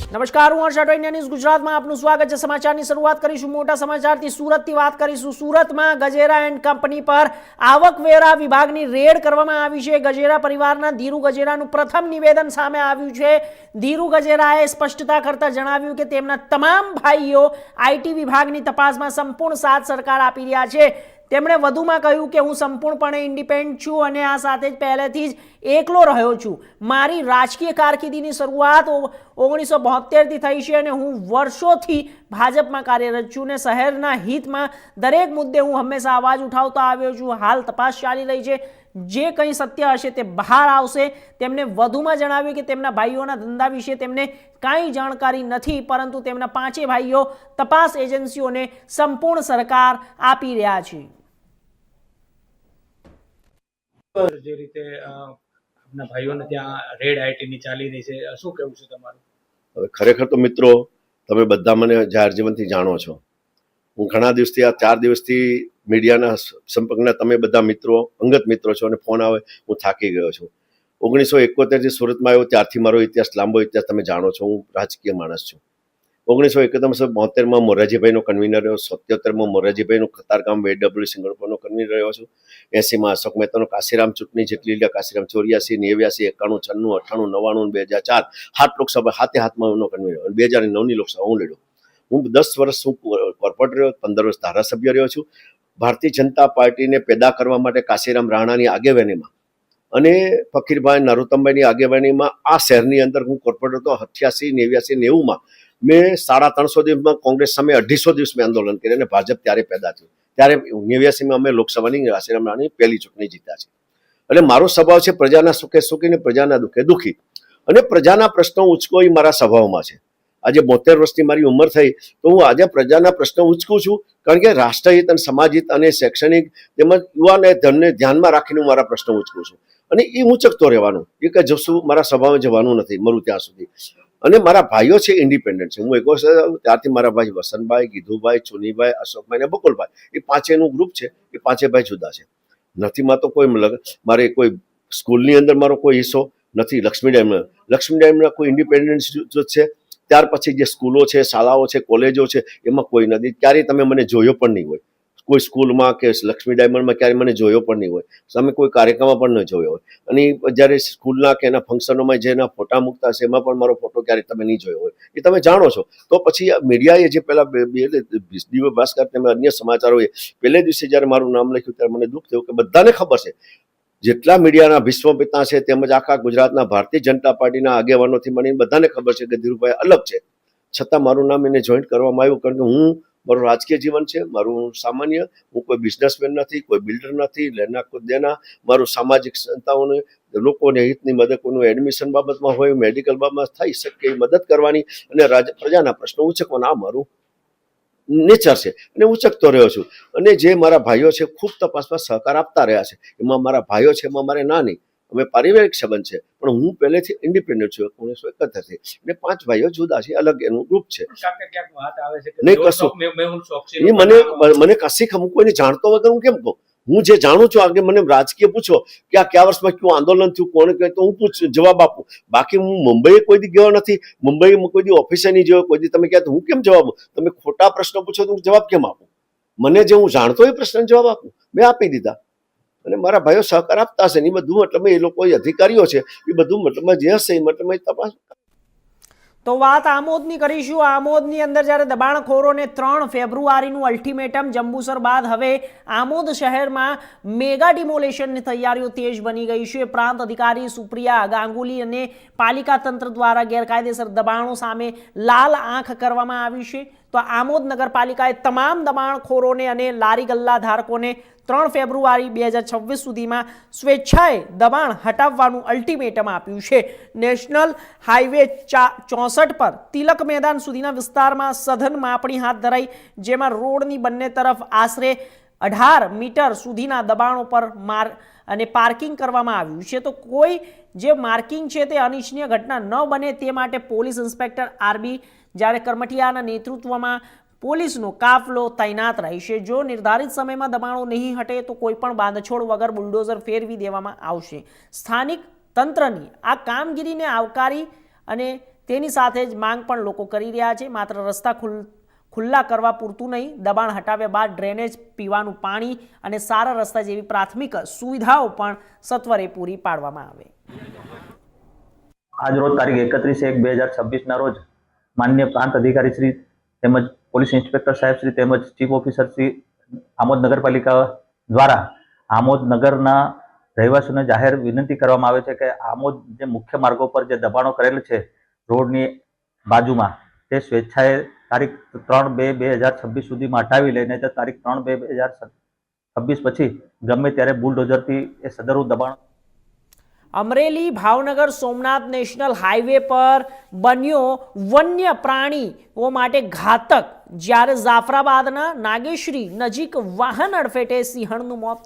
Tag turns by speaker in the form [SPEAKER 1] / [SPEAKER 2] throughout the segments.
[SPEAKER 1] નમસ્કાર, હું હર્ષ અટવાણી, ન્યૂઝ ગુજરાતમાં આપનું સ્વાગત છે। સમાચારની શરૂઆત કરીશું મોટા સમાચારથી। સુરતથી વાત કરીશું। સુરતમાં ગજેરા એન્ડ કંપની પર આવકવેરા વિભાગની રેડ કરવામાં આવી છે। ગજેરા પરિવારના ધીરુ ગજેરાનું પ્રથમ નિવેદન સામે આવ્યું છે। ધીરુ ગજેરાએ સ્પષ્ટતા કરતા જણાવ્યું કે તેમના તમામ ભાઈઓ આઈટી વિભાગની તપાસમાં સંપૂર્ણ સાથ સરકાર આપી રહ્યા છે। તેમણે વધુમાં કહ્યું કે હું સંપૂર્ણપણે ઇન્ડિપેન્ડન્ટ છું અને આ સાથે જ પહેલેથી જ એકલો રહ્યો છું। મારી રાજકીય કારકિર્દીની શરૂઆત 1972થી થઈ છે અને હું વર્ષોથી ભાજપમાં કાર્યરત છું અને શહેરના હિતમાં દરેક મુદ્દે હું હંમેશા અવાજ ઉઠાવતો આવ્યો છું। હાલ તપાસ ચાલી રહી છે, જે કંઈ સત્ય હશે તે બહાર આવશે। તેમણે વધુમાં જણાવ્યું કે તેમના ભાઈઓના ધંધા વિશે તેમને કાંઈ જાણકારી નથી, પરંતુ તેમના પાંચે ભાઈઓ તપાસ એજન્સીઓને સંપૂર્ણ સહકાર આપી રહ્યા છે।
[SPEAKER 2] જે રીતે આપના ભાઈઓને ત્યાં રેડ આઈટીની ચાલી રહી છે, શું કહેવું છે તમારું?
[SPEAKER 3] હવે ખરેખર તો મિત્રો, તમે બધા મને જાહેર જીવનથી જાણો છો। હું ઘણા દિવસથી, આ 4 દિવસથી મીડિયાના સંપર્કના તમે બધા મિત્રો, અંગત મિત્રો છો અને ફોન આવે હું થાકી ગયો છું। 1971થી સુરતમાં આવ્યો ત્યારથી મારો ઇતિહાસ, લાંબો ઇતિહાસ તમે જાણો છો। હું રાજકીય માણસ છું। 1971-72માં મોરારજીભાઈનો કન્વીનર રહ્યો, 77માં મોરારજીભાઈનું કતારગામ વેડબ્લ્યુ સિંગણપુરનો કન્વીનર રહ્યો છું। 80માં અશોક મહેતાનો કાશીરામ ચૂંટણી જેટલી લ્યા, કાશીરામ 84, 89, 91, 96, 98, 99, 2004 7 લોકસભા હાથમાં એનો કન્વીનર, 2009ની લોકસભા હું લડ્યો। હું 10 વર્ષ હું કોર્પોરેટર રહ્યો, 15 વર્ષ ધારાસભ્ય રહ્યો છું। ભારતીય જનતા પાર્ટીને પેદા કરવા માટે કાશીરામ રાણાની આગેવાનીમાં અને ફકીરભાઈ નરોત્તમભાઈની આગેવાનીમાં આ શહેરની અંદર હું કોર્પોરેટર હતો। 88, 89, 90માં મેં 350 દિવસમાં કોંગ્રેસ સામે 250 દિવસ મેં આંદોલન કર્યું અને ભાજપ ત્યારે પેદા થયું। ત્યારે 89માં અમે લોકસભાની કાશીરામ રાણાની પહેલી ચૂંટણી જીત્યા છે। એટલે મારો સ્વભાવ છે પ્રજાના સુખે સુખી ને પ્રજાના દુઃખે દુઃખી, અને પ્રજાના પ્રશ્નો ઉચકો એ મારા સ્વભાવમાં છે। આજે 72 વર્ષની મારી ઉંમર થઈ તો હું આજે પ્રજાના પ્રશ્નો ઉચકું છું, કારણ કે રાષ્ટ્રહિત અને સમાજહિત અને શૈક્ષણિક તેમજ યુવાન ધનને ધ્યાનમાં રાખીને હું મારા પ્રશ્નો ઉચકું છું, અને એ ઊંચકતો રહેવાનું, એ કે જશું મારા સ્વભાવમાં જવાનું નથી મરું ત્યાં સુધી। અને મારા ભાઈઓ છે ઇન્ડિપેન્ડન્ટ છે। હું એક વર્ષ ત્યારથી મારા ભાઈ વસંતભાઈ, ગીધુભાઈ, ચુનીભાઈ, અશોકભાઈ અને બકુલભાઈ, એ પાંચેયનું ગ્રુપ છે। એ પાંચે ભાઈ જુદા છે। નથીમાં તો કોઈ મારે કોઈ સ્કૂલની અંદર મારો કોઈ હિસ્સો નથી। લક્ષ્મી ડાયમંડના કોઈ ઇન્ડિપેન્ડન્ટ છે। ત્યાર પછી જે સ્કૂલો છે, શાળાઓ છે, કોલેજો છે, એમાં કોઈ નથી। ક્યારેય તમે મને જોયો પણ નહીં હોય કોઈ સ્કૂલમાં કે લક્ષ્મી ડાયમંડમાં, ક્યારેય મને જોયો પણ નહીં હોય। તમે કોઈ કાર્યક્રમમાં પણ ન જોયો હોય, અને જ્યારે સ્કૂલના કે એના ફંક્શનોમાં જેના ફોટા મૂકતા છે એમાં પણ મારો ફોટો ક્યારેય તમે નહીં જોયો હોય, એ તમે જાણો છો। તો પછી મીડિયાએ જે પહેલાં દિવ્ય ભાસ્કર તમે અન્ય સમાચારોએ પહેલે દિવસે જ્યારે મારું નામ લખ્યું ત્યારે મને દુઃખ થયું કે બધાને ખબર છે, જેટલા મીડિયાના વિશ્વપિતા છે તેમજ આખા ગુજરાતના ભારતીય જનતા પાર્ટીના આગેવાનોથી મને બધાને ખબર છે કે ધીરુભાઈ અલગ છે, છતાં મારું નામ એને જોઈન્ટ કરવામાં આવ્યું, કારણ કે હું મારું રાજકીય જીવન છે, મારું સામાન્ય, હું કોઈ બિઝનેસમેન નથી, કોઈ બિલ્ડર નથી, લેના કોઈ દેના, મારું સામાજિક સંસ્થાઓને લોકોને હિતની મદદ, કોઈનું એડમિશન બાબતમાં હોય, મેડિકલ બાબતમાં થઈ શકે એ મદદ કરવાની અને પ્રજાના પ્રશ્નો ઉચકવાના, આ મારું નેચર છે અને ઉચકતો રહ્યો છું। અને જે મારા ભાઈઓ છે ખૂબ તપાસમાં સહકાર આપતા રહ્યા છે। એમાં મારા ભાઈઓ છે, એમાં મારે ના નહીં, અમે પારિવારિક સંબંધ છે, પણ હું પહેલેથી ઇન્ડિપેન્ડન્ટ છું 1971થી, અને 5 ભાઈઓ જુદા છે, અલગ એનું ગ્રુપ છે। નહીં કશું મને કશી હું કોઈને જાણતો વગર હું કેમ કહું? હું જે જાણું છું, આગળ મને રાજકીય પૂછો કે આ કયા વર્ષમાં કયું આંદોલન થયું, કોણે કહે, તો હું જવાબ આપું। બાકી હું મુંબઈ કોઈ દી ગયો નથી, મુંબઈમાં કોઈ દી ઓફિસે નહીં જોયો, કોઈ દી તમે કહે તો હું કેમ જવાબ? તમે ખોટા પ્રશ્નો પૂછો તો હું જવાબ કેમ આપું? મને જે હું જાણતો એ પ્રશ્ન જવાબ આપું, મેં આપી દીધા। અને મારા ભાઈઓ સહકાર આપતા હશે ને, એ બધું મતલબ એ લોકો અધિકારીઓ છે, એ બધું મતલબમાં જે હશે એ મતલબ તપાસ।
[SPEAKER 1] તો વાત આમોદની કરીશું। આમોદની અંદર જ્યારે દબાણખોરોને 3 ફેબ્રુઆરીનું અલ્ટિમેટમ જંબુસર બાદ હવે આમોદ શહેરમાં મેગા ડિમોલેશનની તૈયારીઓ તેજ બની ગઈ છે। પ્રાંત અધિકારી સુપ્રિયા ગાંગુલી અને પાલિકા તંત્ર દ્વારા ગેરકાયદેસર દબાણો સામે લાલ આંખ કરવામાં આવી છે। તો આમોદ નગરપાલિકાએ તમામ દબાણખોરોને અને લારી ગલ્લા ધારકોને 3 ફેબ્રુઆરી 2026 સુધીમાં સ્વેચ્છાએ દબાણ હટાવવાનું અલ્ટિમેટમ આપ્યું છે। નેશનલ હાઈવે 64 પર તિલક મેદાન સુધીના વિસ્તારમાં સઘન માપણી હાથ ધરાઈ, જેમાં રોડની બંને તરફ આશરે 18 મીટર સુધીના દબાણો પર અને પાર્કિંગ કરવામાં આવ્યું છે। તો કોઈ જે માર્કિંગ છે તે અનિચ્છનીય ઘટના ન બને તે માટે પોલીસ ઇન્સ્પેક્ટર આરબી જ્યારે કરમઠિયાના નેતૃત્વમાં પોલીસનો કાફલો તૈનાત રહેશે। જો નિર્ધારિત સમયમાં દબાણો નહીં હટે તો કોઈપણ બાંધછોડ વગર બુલડોઝર ફેરવી દેવામાં આવશે। સ્થાનિક તંત્રની આ કામગીરીને આવકારી અને તેની સાથે જ માંગ પણ લોકો કરી રહ્યા છે. માત્ર રસ્તા ખુલ્લા કરવા પૂરતું નહીં, દબાણ હટાવ્યા બાદ ડ્રેનેજ, પીવાનું પાણી અને સારા રસ્તા જેવી પ્રાથમિક સુવિધાઓ પણ સત્વરે પૂરી પાડવામાં આવે.
[SPEAKER 4] આજ રોજ તારીખ 31/1/2026 રોજ માનનીય પ્રાંત અધિકારી શ્રી તેમજ પોલીસ ઇન્સ્પેક્ટર સાહેબ શ્રી તેમજ ચીફ ઓફિસર શ્રી આમોદ નગરપાલિકા દ્વારા આમોદ નગરના રહેવાસીઓને જાહેર વિનંતી કરવામાં આવે છે કે આમોદ જે મુખ્ય માર્ગો પર જે દબાણો કરેલ છે રોડની બાજુમાં, તે સ્વેચ્છાએ તારીખ 3/2/2026 સુધીમાં હટાવી લઈને તે તારીખ 3/2/2026 પછી ગમે ત્યારે બુલડોઝરથી એ સદરુ દબાણ.
[SPEAKER 1] અમરેલી ભાવનગર સોમનાથ નેશનલ હાઈવે પર બન્યો વન્ય પ્રાણીઓ માટે ઘાતક, જ્યારે જાફરાબાદના નાગેશ્રી નજીક વાહન અડફેટે સિંહણનું મોત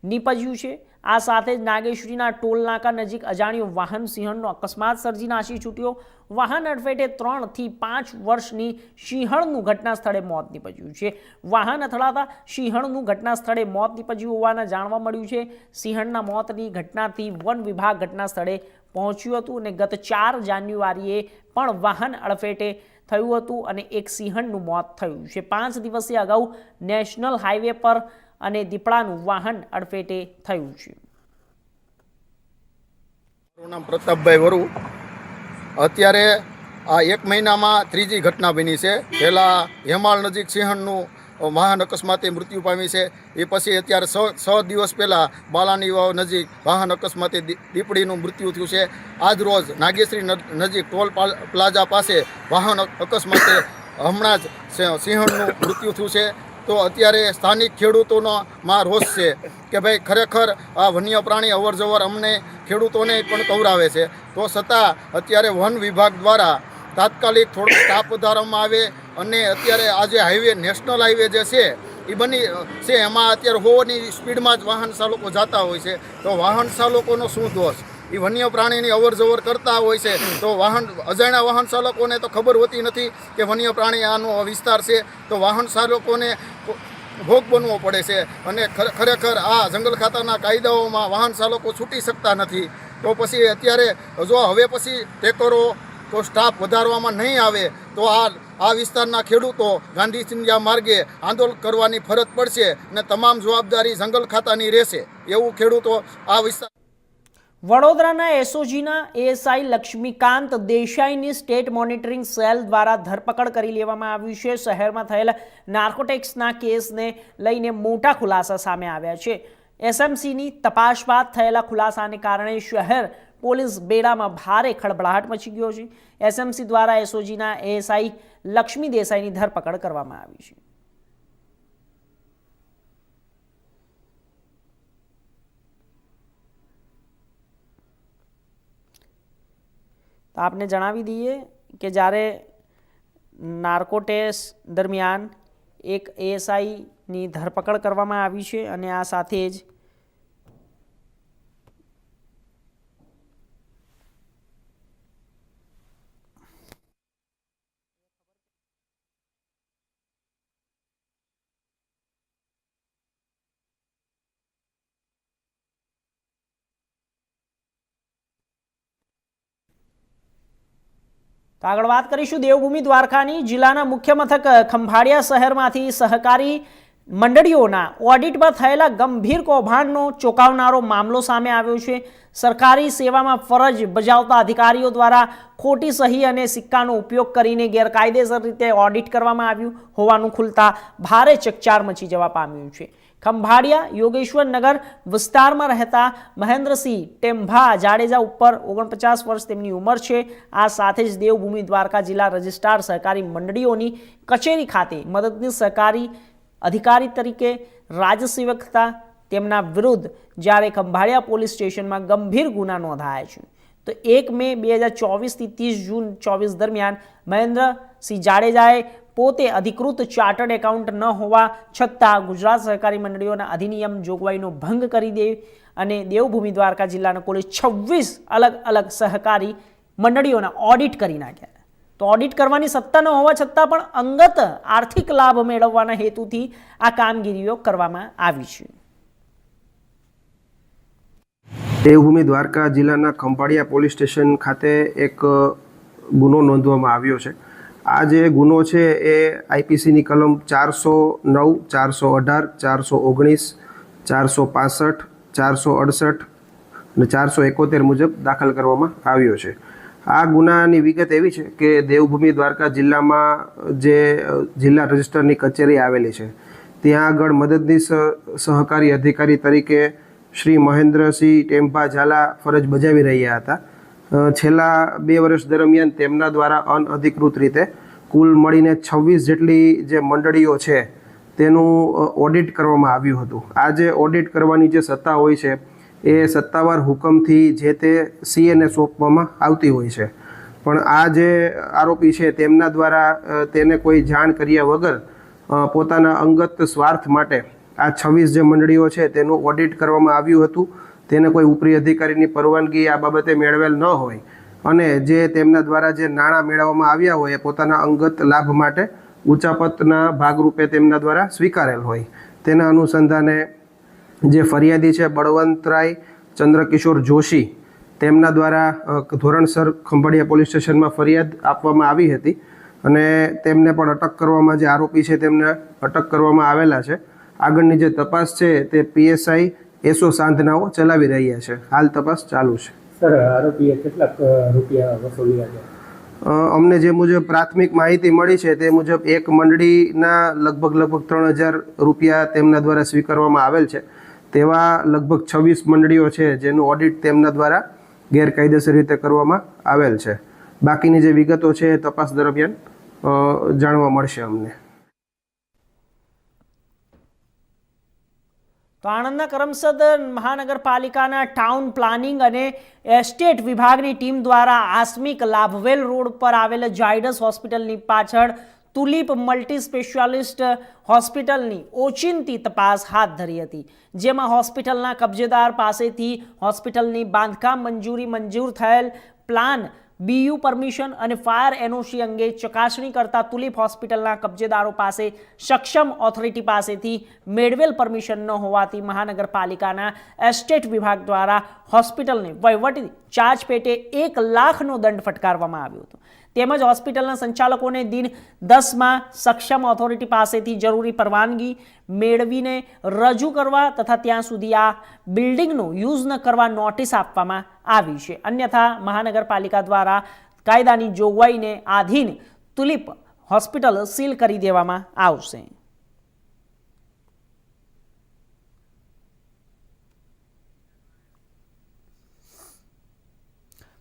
[SPEAKER 1] નીપજ્યું છે. આ સાથે જ નાગેશ્રીના ટોલ નાકા નજીક અજાણ્યું વાહન સિંહણનો અકસ્માત સર્જી નાસી છૂટ્યો. વાહન અડફેટે 3 થી 5 વર્ષની સિંહણનું ઘટના સ્થળે મોત નીપજ્યું છે. વાહન અથડાતા સિંહણનું ઘટના સ્થળે મોત નીપજ્યું હોવાના જાણવા મળ્યું છે. સિંહણના મોતની ઘટનાથી વન વિભાગ ઘટના સ્થળે પહોંચ્યું હતું અને ગત 4 જાન્યુઆરીએ પણ વાહન અડફેટે થયું હતું અને એક સિંહણનું મોત થયું છે. 5 દિવસે અગાઉ નેશનલ હાઈવે પર અને દીપડાનું વાહન અડફેટે થયું છે.
[SPEAKER 5] મારું નામ પ્રતાપભાઈ વરુ. અત્યારે આ 1 મહિનામાં ત્રીજી ઘટના બની છે. પહેલાં હેમાળ નજીક સિંહણનું વાહન અકસ્માતે મૃત્યુ પામી છે. એ પછી અત્યારે 6 દિવસ પહેલાં બાલાની વાવ નજીક વાહન અકસ્માતે દીપડીનું મૃત્યુ થયું છે. આજ રોજ નાગેશ્રી નજીક ટોલ પ્લાઝા પાસે વાહન અકસ્માતે હમણાં જ સિંહણનું મૃત્યુ થયું છે. તો અત્યારે સ્થાનિક ખેડૂતોમાં રોષ છે કે ભાઈ ખરેખર આ વન્ય પ્રાણી અવરજવર અમને ખેડૂતોને પણ કવરાવે છે. તો છતાં અત્યારે વન વિભાગ દ્વારા તાત્કાલિક થોડો સ્ટાફ વધારવામાં આવે અને અત્યારે આ જે હાઈવે નેશનલ હાઈવે જે છે એ બની છે એમાં અત્યારે 100ની સ્પીડમાં જ વાહન ચાલકો જતા હોય છે. તો વાહન ચાલકોનો શું દોષ? એ વન્ય પ્રાણીની અવરજવર કરતા હોય છે તો અજાણ્યા વાહન ચાલકોને તો ખબર હોતી નથી કે વન્ય પ્રાણી આનો વિસ્તાર છે. તો વાહન ચાલકોને ભોગ બનવો પડે છે અને ખરેખર આ જંગલ ખાતાના કાયદાઓમાં વાહન ચાલકો છૂટી શકતા નથી. તો પછી અત્યારે જો હવે પછી ટેકરો તો સ્ટાફ વધારવામાં નહીં આવે તો આ વિસ્તારના ખેડૂતો ગાંધી ચિંધ્યા માર્ગે આંદોલન કરવાની ફરજ પડશે અને તમામ જવાબદારી જંગલ ખાતાની રહેશે એવું ખેડૂતો આ વિસ્તાર.
[SPEAKER 1] વડોદરાના એસઓજીના એએસઆઈ લક્ષ્મીકાંત દેસાઈની સ્ટેટ મોનિટરિંગ સેલ દ્વારા ધરપકડ કરી લેવામાં આવ્યું છે. શહેરમાં થયેલા નાર્કોટિક્સના કેસને લઈને મોટા ખુલાસા સામે આવ્યા છે. એસએમસીની તપાસ બાદ થયેલા ખુલાસાને કારણે શહેર પોલીસ બેડામાં ભારે ખળભળાટ મચી ગયો છે. એસએમસી દ્વારા એસઓજીના એએસઆઈ લક્ષ્મી દેસાઈની ધરપકડ કરવામાં આવી છે. તો આપને જણાવી દઈએ કે જ્યારે નાર્કો ટેસ્ટ દરમિયાન એક એએસઆઈની ધરપકડ કરવામાં આવી છે અને આ સાથે જ તો આગળ વાત કરીશું દેવભૂમિ દ્વારકાની. જિલ્લાના મુખ્ય મથક ખંભાળિયા શહેરમાંથી સહકારી મંડળીઓના ઓડિટમાં થયેલા ગંભીર કૌભાંડનો ચોંકાવનારો મામલો સામે આવ્યો છે. સરકારી સેવામાં ફરજ બજાવતા અધિકારીઓ દ્વારા ખોટી સહી અને સિક્કાનો ઉપયોગ કરીને ગેરકાયદેસર રીતે ઓડિટ કરવામાં આવ્યું હોવાનું ખુલતા ભારે ચકચાર મચી જવા પામ્યું છે. ખંભાળિયા યોગેશ્વર નગર વિસ્તારમાં રહેતા મહેન્દ્રસિંહ ટેમ્ભા જાડેજા ઉપર 49 વર્ષ તેમની ઉંમર છે. આ સાથે જ દેવભૂમિ દ્વારકા જિલ્લા રજિસ્ટ્રાર સહકારી મંડળીઓની કચેરી ખાતે મદદનીશ સહકારી અધિકારી તરીકે રાજસેવક હતા. તેમના વિરુદ્ધ જ્યારે ખંભાળિયા પોલીસ સ્ટેશનમાં ગંભીર ગુના નોંધાયા છે. તો 1 મે 2024 થી 30 જૂન 24 દરમિયાન મહેન્દ્રસિંહ જાડેજાએ પોતે અધિકૃત ચાર્ટર્ડ એકાઉન્ટ ન હોવા છતાં ગુજરાત સહકારી મંડળીઓના અધિનિયમ જોગવાઈનો ભંગ કરી દે અને દેવભૂમિ દ્વારકા જિલ્લાના કુલ 26 અલગ અલગ સહકારી મંડળીઓના ઓડિટ કરી નાખ્યા. તો ઓડિટ કરવાની સત્તા ન હોવા છતાં પણ અંગત આર્થિક લાભ મેળવવાના હેતુથી આ કામગીરીઓ કરવામાં આવી છે.
[SPEAKER 6] દેવભૂમિ દ્વારકા જિલ્લાના ખંભાળિયા પોલીસ સ્ટેશન ખાતે એક ગુનો નોંધવામાં આવ્યો છે. આ જે ગુનો છે એ આઈપીસીની કલમ 409, 418, 419, 465, 468 અને 471 મુજબ દાખલ કરવામાં આવ્યો છે. આ ગુનાની વિગત એવી છે કે દેવભૂમિ દ્વારકા જિલ્લામાં જે જિલ્લા રજિસ્ટરની કચેરી આવેલી છે ત્યાં આગળ મદદનીશ સહકારી અધિકારી તરીકે શ્રી મહેન્દ્રસિંહ ટેમ્પા ઝાલા ફરજ બજાવી રહ્યા હતા. છેલ્લા 2 વર્ષ દરમિયાન તેમના દ્વારા અનઅધિકૃત રીતે કુલ મળીને 26 જેટલી જે મંડળીઓ છે તેનું ઓડિટ કરવામાં આવ્યું હતું. આ જે ઓડિટ કરવાની જે સત્તા હોય છે એ સત્તાવાર હુકમથી જે તે સીએને સોંપવામાં આવતી હોય છે. પણ આ જે આરોપી છે તેમના દ્વારા તેને કોઈ જાણ કર્યા વગર પોતાના અંગત સ્વાર્થ માટે આ 26 જે મંડળીઓ છે તેનું ઓડિટ કરવામાં આવ્યું હતું. તેને કોઈ ઉપરી અધિકારીની પરવાનગી આ બાબતે મેળવેલ ન હોય અને જે તેમના દ્વારા જે નાણાં મેળવવામાં આવ્યા હોય એ પોતાના અંગત લાભ માટે ઉચાપતના ભાગરૂપે તેમના દ્વારા સ્વીકારેલ હોય. તેના અનુસંધાને જે ફરિયાદી છે બળવંતરાય ચંદ્રકિશોર જોશી તેમના દ્વારા ધોરણસર ખંભાળિયા પોલીસ સ્ટેશનમાં ફરિયાદ આપવામાં આવી હતી અને તેમને પણ અટક કરવામાં, જે આરોપી છે તેમને અટક કરવામાં આવેલા છે. આગળની જે તપાસ છે તે પીએસઆઈ એસો સાંધનાઓ ચલાવી રહ્યા છે. હાલ તપાસ ચાલુ છે.
[SPEAKER 2] સર, આરોપીએ કેટલાક રૂપિયા વસૂલ્યા છે?
[SPEAKER 6] અમને જે મુજબ પ્રાથમિક માહિતી મળી છે તે મુજબ એક મંડળીના લગભગ 3000 રૂપિયા તેમના દ્વારા સ્વીકારવામાં આવેલ છે. તેવા લગભગ 26 મંડળીઓ છે જેનું ઓડિટ તેમના દ્વારા ગેરકાયદેસર રીતે કરવામાં આવેલ છે. બાકીની જે વિગતો છે એ તપાસ દરમિયાન જાણવા મળશે અમને.
[SPEAKER 1] તો આણંદના કરમસદ મહાનગરપાલિકાના ટાઉન પ્લાનિંગ અને એસ્ટેટ વિભાગની ટીમ દ્વારા આસ્મિક લાભવેલ રોડ પર આવેલ ઝાયડસ હોસ્પિટલની પાછળ તુલિપ મલ્ટી સ્પેશિયાલિસ્ટ હોસ્પિટલની ઓચિંતી તપાસ હાથ ધરી હતી, જેમાં હોસ્પિટલના કબજેદાર પાસેથી હોસ્પિટલની બાંધકામ મંજૂર થયેલ પ્લાન, બીયુ પરમિશન અને ફાયર એનઓસી અંગે ચકાસણી કરતા તુલિપ હોસ્પિટલના કબજેદારો પાસે સક્ષમ ઓથોરિટી પાસેથી મેળવેલ પરમિશન ન હોવાથી મહાનગરપાલિકાના એસ્ટેટ વિભાગ દ્વારા હોસ્પિટલને વહીવટી ચાર્જ પેટે 1 લાખનો દંડ ફટકારવામાં આવ્યો હતો. તેમજ હોસ્પિટલના સંચાલકોને દિન 10માં સક્ષમ ઓથોરિટી પાસેથી જરૂરી પરવાનગી મેળવીને રજૂ કરવા તથા ત્યાં સુધી આ બિલ્ડિંગનો યુઝ ન કરવા નોટિસ આપવામાં આવી છે. અન્યથા મહાનગરપાલિકા દ્વારા કાયદાની જોગવાઈને આધીન તુલિપ હોસ્પિટલ સીલ કરી દેવામાં આવશે.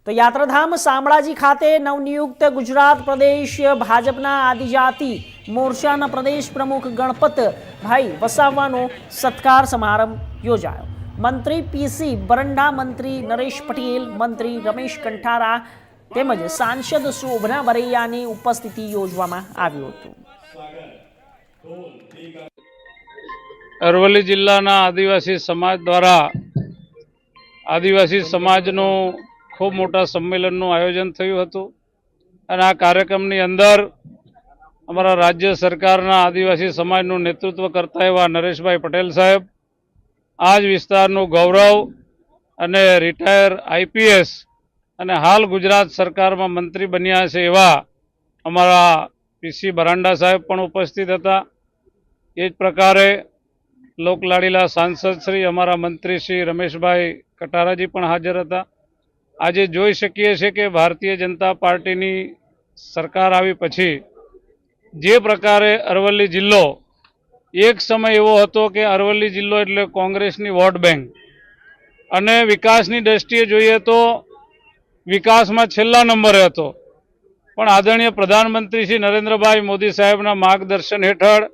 [SPEAKER 1] તો યાત્રાધામ શામળાજી ખાતે નવનિયુક્ત ગુજરાત પ્રદેશ ભાજપના આદિજાતિ મોરચાના પ્રદેશ પ્રમુખ ગણપતભાઈ વસાવાનો સત્કાર સમારંભ યોજાયો. મંત્રી પીસી બરંડા, મંત્રી નરેશ પટેલ, મંત્રી રમેશ કંઠારા તેમજ સાંસદ શોભના બરૈયાની ઉપસ્થિતિ યોજવામાં આવ્યું હતું.
[SPEAKER 7] અરવલ્લી જિલ્લાના આદિવાસી સમાજ દ્વારા આદિવાસી સમાજનું ખૂબ મોટા સંમેલનનું આયોજન થયું હતું અને આ કાર્યક્રમની અંદર અમારા રાજ્ય સરકારના આદિવાસી સમાજનું નેતૃત્વ કરતા એવા નરેશભાઈ પટેલ સાહેબ, આ જ વિસ્તારનું ગૌરવ અને રિટાયર આઈપીએસ અને હાલ ગુજરાત સરકારમાં મંત્રી બન્યા છે એવા અમારા પીસી બરાંડા સાહેબ પણ ઉપસ્થિત હતા. એ જ પ્રકારે લોકલાડીલા સાંસદ શ્રી અમારા મંત્રી શ્રી રમેશભાઈ કટારાજી પણ હાજર હતા. આજે જોઈ શકીએ છીએ કે ભારતીય જનતા પાર્ટીની સરકાર આવી પછી જે પ્રકારે અરવલ્લી જિલ્લો, એક સમય એવો હતો કે અરવલ્લી જિલ્લો એટલે કોંગ્રેસની વોટ બેંક અને વિકાસની દ્રષ્ટિએ જોઈએ તો વિકાસમાં છેલ્લા નંબરે હતો. પણ આદરણીય પ્રધાનમંત્રી શ્રી નરેન્દ્રભાઈ મોદી સાહેબના માર્ગદર્શન હેઠળ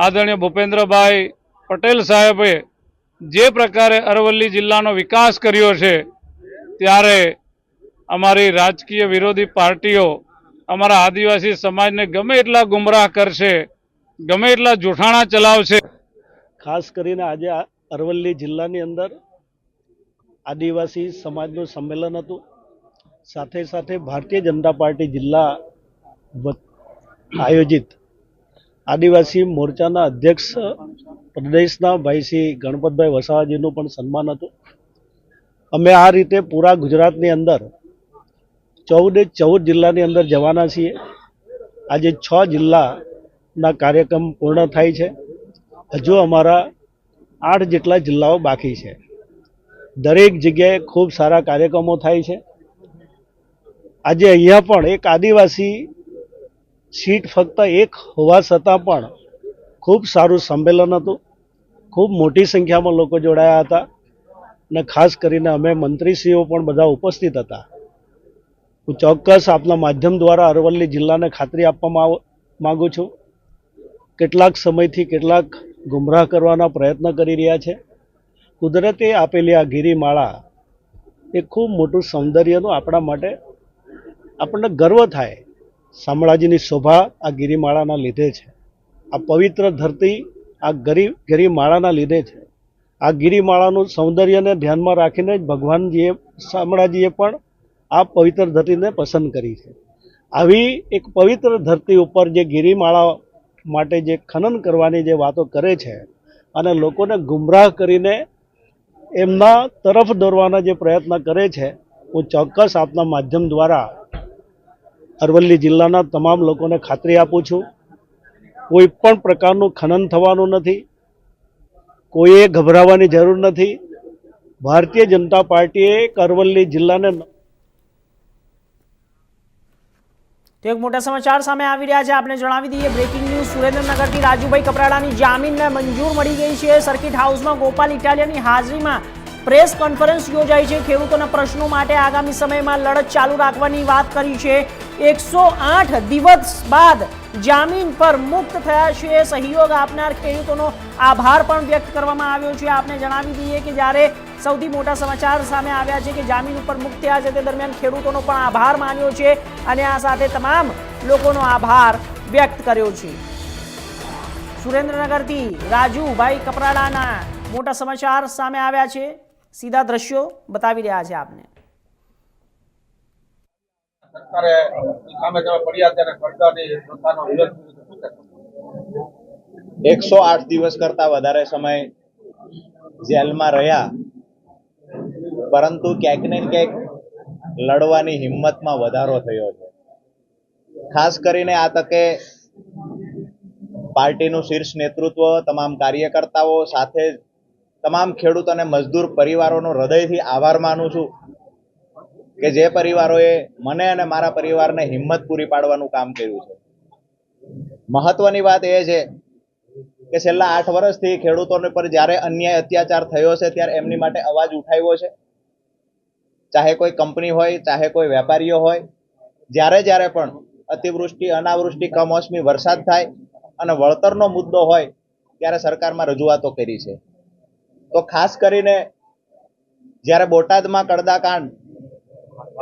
[SPEAKER 7] આદરણીય ભૂપેન્દ્રભાઈ પટેલ સાહેબે જે પ્રકારે અરવલ્લી જિલ્લાનો વિકાસ કર્યો છે ત્યારે અમારી રાજકીય વિરોધી પાર્ટીઓ અમારા આદિવાસી સમાજને ગમે એટલા ગુમરાહ કરશે, ગમે એટલા જૂઠાણા ચલાવશે.
[SPEAKER 8] ખાસ કરીને આજે અરવલ્લી જિલ્લાની અંદર આદિવાસી સમાજનું સંમેલન હતું. સાથે સાથે ભારતીય જનતા પાર્ટી જિલ્લા આયોજિત આદિવાસી મોરચાના અધ્યક્ષ પ્રદેશના ભાઈ શ્રી ગણપતભાઈ વસાવાજીનું પણ સન્માન હતું. અમે આ રીતે પૂરા ગુજરાતની અંદર 14 જિલ્લાની અંદર જવાના છીએ. આજે 6 જિલ્લાના કાર્યક્રમ પૂર્ણ થાય છે. હજુ અમારા 8 જેટલા જિલ્લાઓ બાકી છે. દરેક જગ્યાએ ખૂબ સારા કાર્યક્રમો થાય છે. આજે અહીંયા પણ એક આદિવાસી સીટ ફક્ત એક હોવા છતાં પણ ખૂબ સારું સંમેલન હતું. ખૂબ મોટી સંખ્યામાં લોકો જોડાયા હતા અને ખાસ કરીને અમે મંત્રીશ્રીઓ પણ બધા ઉપસ્થિત હતા. હું ચોક્કસ આપના માધ્યમ દ્વારા અરવલ્લી જિલ્લાને ખાતરી આપવા માગું છું. કેટલાક સમયથી કેટલાક ગુમરાહ કરવાના પ્રયત્ન કરી રહ્યા છે. કુદરતે આપેલી આ ગિરિમાળા એ ખૂબ મોટું સૌંદર્યનું આપણા માટે આપણને ગર્વ થાય. શામળાજીની શોભા આ ગિરિમાળાના લીધે છે. આ પવિત્ર ધરતી આ ગિરિમાળાના લીધે છે. આ ગિરિમાળાનું સૌંદર્યને ધ્યાનમાં રાખીને જ ભગવાનજીએ શામળાજીએ પણ આ પવિત્ર ધરતીને પસંદ કરી છે. આવી એક પવિત્ર ધરતી ઉપર જે ગિરિમાળા માટે જે ખનન કરવાની જે વાતો કરે છે અને લોકોને ગુમરાહ કરીને એમના તરફ દોરવાના જે પ્રયત્ન કરે છે, હું ચોક્કસ આપના માધ્યમ દ્વારા અરવલ્લી જિલ્લાના તમામ લોકોને ખાતરી આપું છું, કોઈ પણ પ્રકારનું ખનન થવાનું નથી. કોઈએ ગભરાવાની જરૂર નથી. ભારતીય જનતા પાર્ટીએ અરવલ્લી જિલ્લાને
[SPEAKER 1] તો એક મોટા સમાચાર સામે આવી રહ્યા છે. આપણે જણાવી દઈએ બ્રેકિંગ ન્યૂઝ. સુરેન્દ્રનગરથી રાજુભાઈ કપરાડાની જામીનને મંજૂર મળી ગઈ છે. સર્કિટ હાઉસમાં ગોપાલ ઇટાલિયાની હાજરીમાં પ્રેસ કોન્ફરન્સ યોજાઈ છે. ખેડૂતોના પ્રશ્નો માટે આગામી સમયમાં લડત ચાલુ રાખવાની વાત કરી છે. 108 દિવસ બાદ જામીન પર મુક્ત થયા છે. સહયોગ આપનાર ખેડૂતોનો આભાર પણ વ્યક્ત કરવામાં આવ્યો છે. આપને જણાવી દઈએ કે જ્યારે સૌથી મોટા સમાચાર સામે આવ્યા છે કે જામીન ઉપર મુક્ત થયા છે, તે દરમિયાન ખેડૂતોનો પણ આભાર માન્યો છે અને આ સાથે તમામ લોકોનો આભાર વ્યક્ત કર્યો છે. સુરેન્દ્રનગરથી રાજુભાઈ કપરાડાના મોટા સમાચાર સામે આવ્યા છે. સીધા દ્રશ્યો બતાવી રહ્યા છે આપને.
[SPEAKER 9] 108 દિવસ કરતા વધારે સમય જેલમાં રહ્યા, પરંતુ ક્યાંક ને ક્યાંક લડવાની હિંમતમાં વધારો થયો છે. ખાસ કરીને આ તકે પાર્ટીનું શીર્ષ નેતૃત્વ, તમામ કાર્યકર્તાઓ સાથે તમામ ખેડૂત અને મજદૂર પરિવારોનો હૃદયથી આભાર માનું છું કે જે પરિવારોએ મને અને મારા પરિવારને હિંમત પૂરી પાડવાનું કામ કર્યું છે. મહત્વની વાત એ છે કે છેલ્લા 8 વર્ષથી ખેડૂતોને પર જ્યારે અન્યાય અત્યાચાર થયો છે ત્યારે એમની માટે અવાજ ઉઠાવ્યો છે. ચાહે કોઈ કંપની હોય, ચાહે કોઈ વેપારીઓ હોય, જ્યારે પણ અતિવૃષ્ટિ, અનાવૃષ્ટિ, કમોસમી વરસાદ થાય અને વળતરનો મુદ્દો હોય ત્યારે સરકારમાં રજૂઆતો કરી છે. તો ખાસ કરીને જ્યારે બોટાદમાં કડદાકાંડ,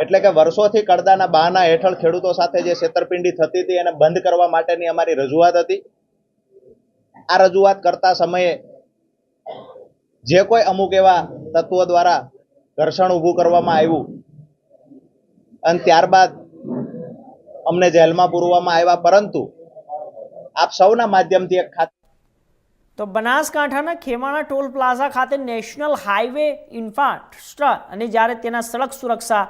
[SPEAKER 9] એટલે કે વર્ષોથી કડદાના બહાના હેઠળ ખેડૂતો સાથે જે છેતરપિંડી થતી હતી એને બંધ કરવા માટેની અમારી રજૂઆત હતી. આ રજૂઆત કરતા સમયે જે કોઈ અમુક એવા તત્વો દ્વારા ઘર્ષણ ઊભું કરવામાં આવ્યું અને ત્યારબાદ અમને જેલમાં પૂરવામાં આવ્યા, પરંતુ આપ સૌના માધ્યમથી એક
[SPEAKER 1] તો બનાસકાંઠાના ખેમાણા ટોલ પ્લાઝા ખાતે નેશનલ હાઈવે ઇન્ફ્રાસ્ટ્રક્ચર અને જ્યારે તેના સડક સુરક્ષા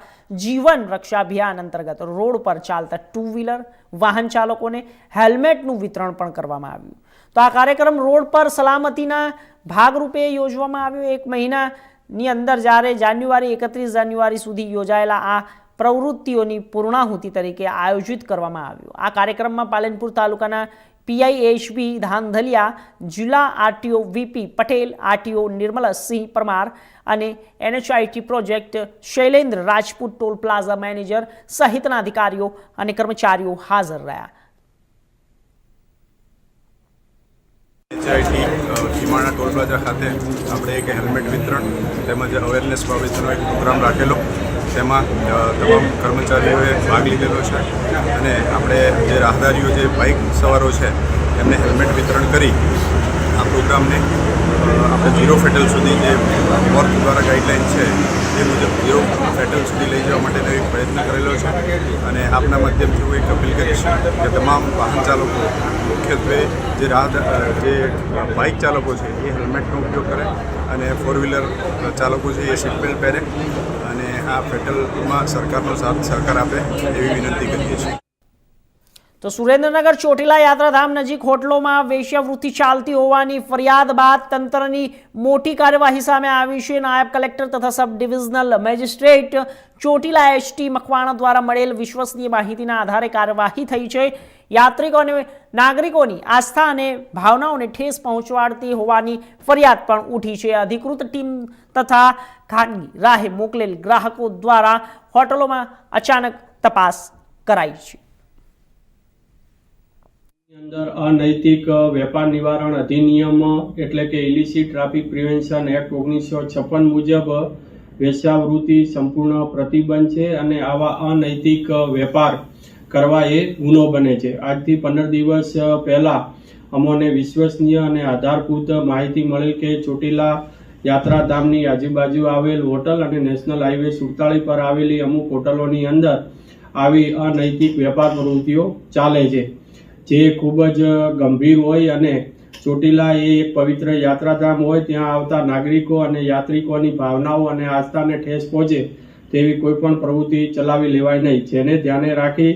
[SPEAKER 1] જીવન રક્ષા અભિયાન અંતર્ગત રોડ પર ચાલતા 2 વ્હીલર વાહન ચાલકોને હેલ્મેટનું વિતરણ પણ કરવામાં આવ્યું. તો આ કાર્યક્રમ રોડ પર સલામતીના ભાગરૂપે યોજવામાં આવ્યો. 1 મહિનાની અંદર જ્યારે 31 જાન્યુઆરી સુધી યોજાયેલા આ પ્રવૃત્તિઓની પૂર્ણાહુતિ તરીકે આયોજિત કરવામાં આવ્યું. આ કાર્યક્રમમાં પાલનપુર તાલુકાના PIHB ધાંધલિયા, જિલ્લા RTO VP Patel, RTO Nirmal Singh Parmar અને NHIT project Shailendra Rajput, toll plaza manager સહિતના અધિકારીઓ અને કર્મચારીઓ હાજર રહ્યા.
[SPEAKER 10] ખીમાણા ટોલ પ્લાઝા ખાતે આપણે એક હેલ્મેટ વિતરણ તેમજ અવેરનેસ બાબતનો એક પ્રોગ્રામ રાખેલો. તેમાં તમામ કર્મચારીઓએ ભાગ લીધેલો છે અને આપણે જે રાહદારીઓ, જે બાઇક સવારો છે એમને હેલ્મેટ વિતરણ કરી આ પ્રોગ્રામને આપણે 0 ફેટલ સુધી, જે વર્ક દ્વારા ગાઈડલાઇન છે એ મુજબ 0 ફેટલ સુધી લઈ જવા માટેનો એક પ્રયત્ન કરેલો છે. અને આપના માધ્યમથી હું એક અપીલ કરીશ કે તમામ વાહન ચાલકો, મુખ્યત્વે જે બાઇક ચાલકો છે એ હેલ્મેટનો ઉપયોગ કરે અને 4 વ્હીલર ચાલકો છે એ સીટ બેલ્ટ પહેરે અને આ ફેટલમાં સરકારનો સાથ સહકાર આપે એવી વિનંતી કરીએ છીએ.
[SPEAKER 1] તો સુરેન્દ્રનગર ચોટીલા યાત્રાધામ નજીક હોટલોમાં વેશ્યાવૃત્તિ ચાલતી હોવાની ફરિયાદ બાદ તંત્રની મોટી કાર્યવાહી સામે આવી છે. નાયબ કલેક્ટર તથા sub divisional magistrate Chotila ST Makwana દ્વારા મળેલ વિશ્વસનીય માહિતીના આધારે કાર્યવાહી થઈ છે. યાત્રિકો અને નાગરિકોની આસ્થા અને ભાવનાઓને ઠેસ પહોંચાડતી હોવાની ફરિયાદ પણ ઉઠી છે. અધિકૃત ટીમ તથા ખાનગી રાહે મોકલેલ ગ્રાહકો દ્વારા હોટલોમાં અચાનક તપાસ કરાઈ છે.
[SPEAKER 11] અંદર અનૈતિક વેપાર નિવારણ અધિનિયમ એટલે કે ઇલિસિટ ટ્રાફિક પ્રિવેન્શન એક્ટ 1956 મુજબ વેશ્યાવૃત્તિ સંપૂર્ણ પ્રતિબંધ છે અને આવા અનૈતિક વેપાર કરવા એ ગુનો બને છે. આજથી 15 દિવસ પહેલા અમોને વિશ્વસનીય અને આધારભૂત માહિતી મળેલ કે ચોટીલા યાત્રાધામની આજુબાજુ આવેલ હોટલ અને નેશનલ હાઈવે 47 પર આવેલી અમુક હોટલોની અંદર આવી અનૈતિક વેપાર પ્રવૃત્તિઓ ચાલે છે, જે ખૂબ જ ગંભીર હોય અને ચોટીલા એ એક પવિત્ર યાત્રાધામ હોય, ત્યાં આવતા નાગરિકો અને યાત્રિકોની ભાવનાઓ અને આસ્થાને ઠેસ પહોંચે તેવી કોઈ પણ પ્રવૃત્તિ ચલાવી લેવાય નહીં. જેને ધ્યાને રાખી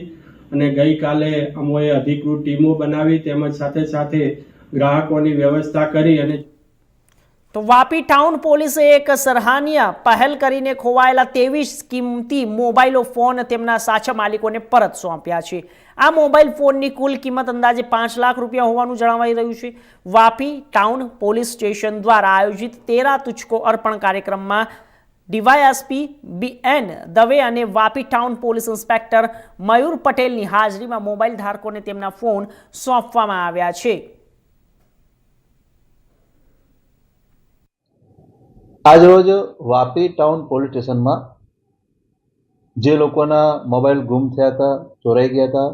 [SPEAKER 11] અને ગઈકાલે અમોએ અધિકૃત ટીમો બનાવી તેમજ સાથે સાથે ગ્રાહકોની વ્યવસ્થા કરી અને
[SPEAKER 1] તો વાપી ટાઉન પોલીસે એક સરાહનીય પહેલ કરીને ખોવાયેલા 23 કિંમતી મોબાઈલો ફોન તેમના સાચા માલિકોને પરત સોંપ્યા છે. આ મોબાઈલ ફોનની કુલ કિંમત અંદાજે 5 લાખ રૂપિયા હોવાનું જણાવાઈ રહ્યું છે. વાપી ટાઉન પોલીસ સ્ટેશન દ્વારા આયોજિત 13 તુચકો અર્પણ કાર્યક્રમમાં ડીવાયએસપી BN દવે અને વાપી ટાઉન પોલીસ ઇન્સ્પેક્ટર મયુર પટેલની હાજરીમાં મોબાઈલ ધારકોને તેમના ફોન સોંપવામાં આવ્યા છે.
[SPEAKER 4] આજરોજ વાપી ટાઉન પોલીસ સ્ટેશનમાં જે લોકોના મોબાઈલ ગુમ થયા હતા, ચોરાઈ ગયા હતા,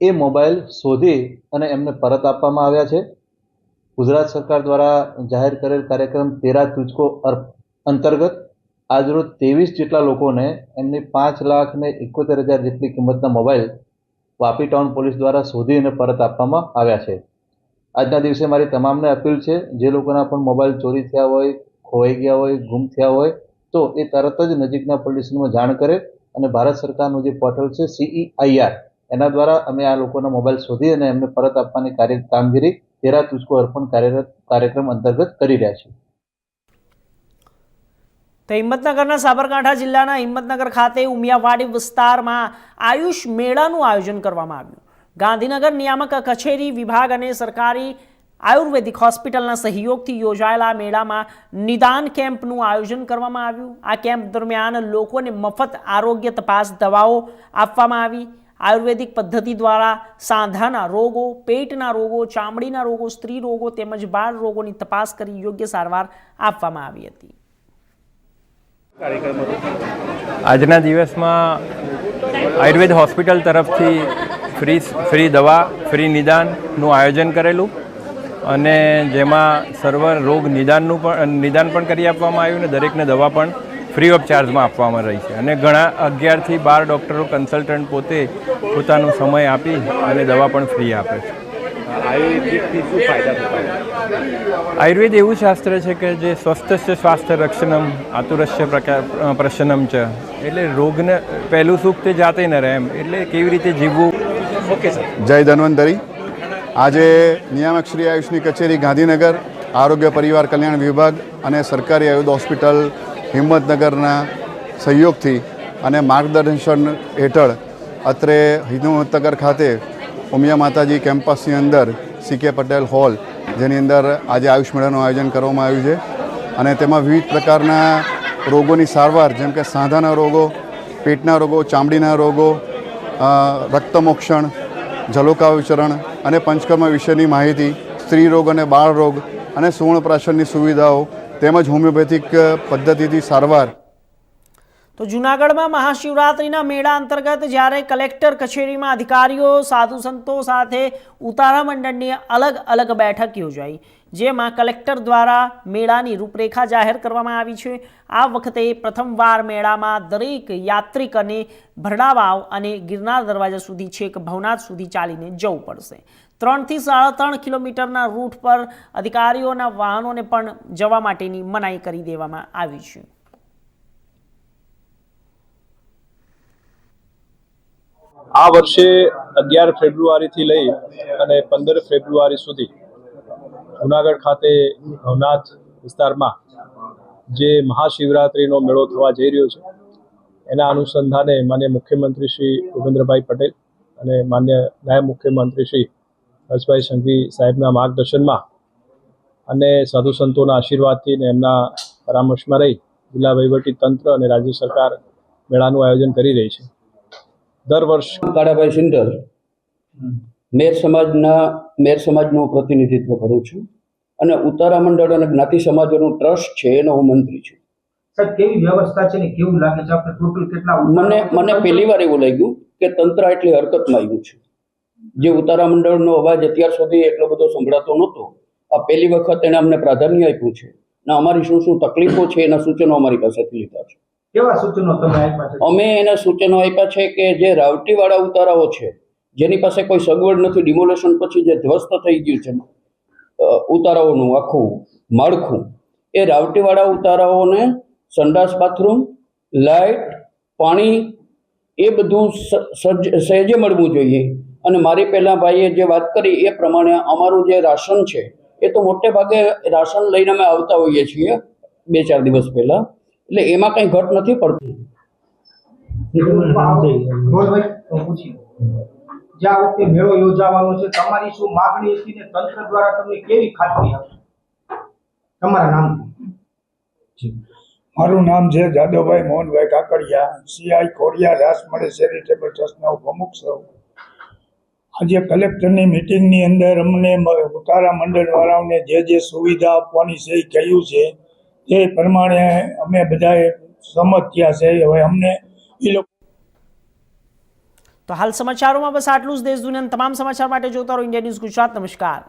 [SPEAKER 4] એ મોબાઈલ શોધી અને એમને પરત આપવામાં આવ્યા છે. ગુજરાત સરકાર દ્વારા જાહેર કરેલ કાર્યક્રમ 13 તુચકો અંતર્ગત આજરોજ 23 જેટલા લોકોને એમની 5,71,000 જેટલી કિંમતના મોબાઈલ વાપી ટાઉન પોલીસ દ્વારા શોધી અને પરત આપવામાં આવ્યા છે. આજના દિવસે મારી તમામને અપીલ છે, જે લોકોના પણ મોબાઈલ ચોરી થયા હોય, ખોવાઈ ગયા હોય, ગુમ થયા હોય તો એ તરત જ નજીકના પોલીસ સ્ટેશનમાં જાણ કરે અને ભારત સરકારનું જે પોર્ટલ છે CEIR એના દ્વારા અમે આ લોકોના મોબાઈલ શોધી અને એમને પરત આપવાની કામગીરી 13 તુચકો અર્પણ કાર્યક્રમ અંતર્ગત કરી રહ્યા છીએ.
[SPEAKER 1] તો હિંમતનગરના સાબરકાંઠા જિલ્લાના હિંમતનગર ખાતે ઉમિયાવાડી વિસ્તારમાં આયુષ મેળાનું આયોજન કરવામાં આવ્યું. ગાંધીનગર નિયામક કચેરી વિભાગ અને સરકારી આયુર્વેદિક હોસ્પિટલના સહયોગથી યોજાયેલા મેળામાં નિદાન કેમ્પનું આયોજન કરવામાં આવ્યું. આ કેમ્પ દરમિયાન લોકોને મફત આરોગ્ય તપાસ દવાઓ આપવામાં આવી. આયુર્વેદિક પદ્ધતિ દ્વારા સાંધાના રોગો, પેટના રોગો, ચામડીના રોગો, સ્ત્રી રોગો તેમજ બાળ રોગોની તપાસ કરી યોગ્ય સારવાર આપવામાં આવી હતી.
[SPEAKER 12] આજના દિવસમાં આયુર્વેદ હોસ્પિટલ તરફથી ફ્રી દવા, ફ્રી નિદાનનું આયોજન કરેલું અને જેમાં સર્વ રોગ નિદાન પણ કરી આપવામાં આવ્યું અને દરેકને દવા પણ ફ્રી ઓફ ચાર્જમાં આપવામાં રહી છે. અને ઘણા 11 થી 12 ડૉક્ટરો કન્સલ્ટન્ટ પોતે પોતાનો સમય આપી અને દવા પણ ફ્રી આપે છે. આયુર્વેદ એવું શાસ્ત્ર છે કે જે સ્વસ્થસ્ય સ્વાસ્થ્ય રક્ષણમ આતુરસ્ય પ્રશનમ છે, એટલે રોગને પહેલું સુખ તે જાતે ન રહે એમ, એટલે કેવી રીતે જીવવું.
[SPEAKER 10] Okay sir.
[SPEAKER 5] જય ધન્વંતરી. આજે નિયામક શ્રી આયુષની કચેરી ગાંધીનગર, આરોગ્ય પરિવાર કલ્યાણ વિભાગ અને સરકારી આયુર્વેદ હોસ્પિટલ હિંમતનગરના સહયોગથી અને માર્ગદર્શન હેઠળ અત્રે હિંમતનગર ખાતે ઉમિયા માતાજી કેમ્પસની અંદર CK પટેલ હોલ, જેની અંદર આજે આયુષ મેળાનું આયોજન કરવામાં આવ્યું છે અને તેમાં વિવિધ પ્રકારના રોગોની સારવાર, જેમ કે સાંધાના રોગો, પેટના રોગો, ચામડીના રોગો, રક્તમોક્ષણ, જલોકા વિચરણ અને પંચકર્મ વિશેની માહિતી, સ્ત્રી રોગ અને બાળ રોગ અને સુવર્ણપ્રાશનની સુવિધાઓ તેમજ હોમિયોપેથિક પદ્ધતિથી સારવાર.
[SPEAKER 1] તો જૂનાગઢમાં મહાશિવરાત્રિના મેળા અંતર્ગત જ્યારે કલેક્ટર કચેરીમાં અધિકારીઓ, સાધુ સંતો સાથે ઉતારા મંડળની અલગ અલગ બેઠક યોજાઈ, જેમાં કલેક્ટર દ્વારા મેળાની રૂપરેખા જાહેર કરવામાં આવી છે. આ વખતે પ્રથમવાર મેળામાં દરેક યાત્રિકને ભરડાવાવ અને ગિરનાર દરવાજા સુધી છેક ભવનાથ સુધી ચાલીને જવું પડશે. 3 થી 3.5 કિલોમીટરના રૂટ પર અધિકારીઓના વાહનોને પણ જવા માટેની મનાઈ કરી દેવામાં આવી છે.
[SPEAKER 13] આ વર્ષે 11 ફેબ્રુઆરીથી લઈ અને 15 ફેબ્રુઆરી સુધી જુનાગઢ ખાતે ભવનાથ વિસ્તારમાં જે મહાશિવરાત્રિનો મેળો થવા જઈ રહ્યો છે એના અનુસંધાને માન્ય મુખ્યમંત્રી શ્રી ભૂપેન્દ્રભાઈ પટેલ અને માન્ય નાયબ મુખ્યમંત્રી શ્રી હર્ષભાઈ સંઘવી સાહેબના માર્ગદર્શનમાં અને સાધુ સંતોના આશીર્વાદથી ને એમના પરામર્શમાં રહી જિલ્લા વહીવટી તંત્ર અને રાજ્ય સરકાર મેળાનું આયોજન કરી રહી છે. દર વર્ષ
[SPEAKER 14] કાળાભાઈ સિંધલ મેર સમાજનું પ્રતિનિધિત્વ કરું છું અને ઉતારા મંડળ અને જ્ઞાતિ સમાજોનું ટ્રસ્ટ છે એનો હું મંત્રી છું.
[SPEAKER 2] સાહેબ કેવી વ્યવસ્થા છે ને કેવું લાગે છે આપણે ટોટલ કેટલા
[SPEAKER 14] મને પહેલી વાર એવું લાગ્યું કે તંત્ર એટલી હરકતમાં આવ્યું છે. જે ઉતારા મંડળનો અવાજ અત્યાર સુધી એટલો બધો સંભળાતો નહોતો, આ પહેલી વખત એને અમને પ્રાધાન્ય આપ્યું છે અને અમારી શું શું તકલીફો છે એના સૂચનો અમારી પાસેથી લીધા છે.
[SPEAKER 2] કેવા સૂચનો તમે આપ્યા છે?
[SPEAKER 14] અમે એના સૂચનો આપ્યા છે કે જે રાવટીવાળા ઉતારાઓ છે જેની પાસે કોઈ સગવડ નથી, ડિમોલેશન પછી જે ધ્વસ્ત થઈ ગયું છે ઉતારાઓનું આખું માળખું, એ રાવટીવાળા ઉતારાઓને સંડાસ, બાથરૂમ, લાઇટ, પાણી એ બધું સહેજે મળવું જોઈએ. અને મારી પહેલાં ભાઈએ જે વાત કરી એ પ્રમાણે અમારું જે રાશન છે એ તો મોટે ભાગે રાશન લઈને અમે આવતા હોઈએ છીએ 2-4 દિવસ પહેલાં, એટલે એમાં કંઈ ઘટ નથી પડતી.
[SPEAKER 2] જે આ વખતે મેળો યોજાવાનો છે તમારી શું માગણી હતી ને તંત્ર દ્વારા તમને કેવી ખાતરી આપી? તમારા નામ?
[SPEAKER 15] મારું નામ છે જાદવભાઈ મોહનભાઈ કાકડિયા, સીઆઈ ખોડિયા રાસમણી ચેરિટેબલ ટ્રસ્ટના પ્રમુખ છું. આજે કલેક્ટરની મિટિંગની અંદર અમને ઉતારા મંડળવાળાઓને જે સુવિધા આપવાની છે એ કહ્યું છે એ પ્રમાણે અમે બધાએ સંમત થયા છે. હવે અમને એ લોકો
[SPEAKER 1] તો હાલ સમાચારોમાં બસ આટલું જ. દેશ દુનિયાના તમામ સમાચાર માટે જોતા રહો ઇન્ડિયા ન્યૂઝ ગુજરાત. નમસ્કાર.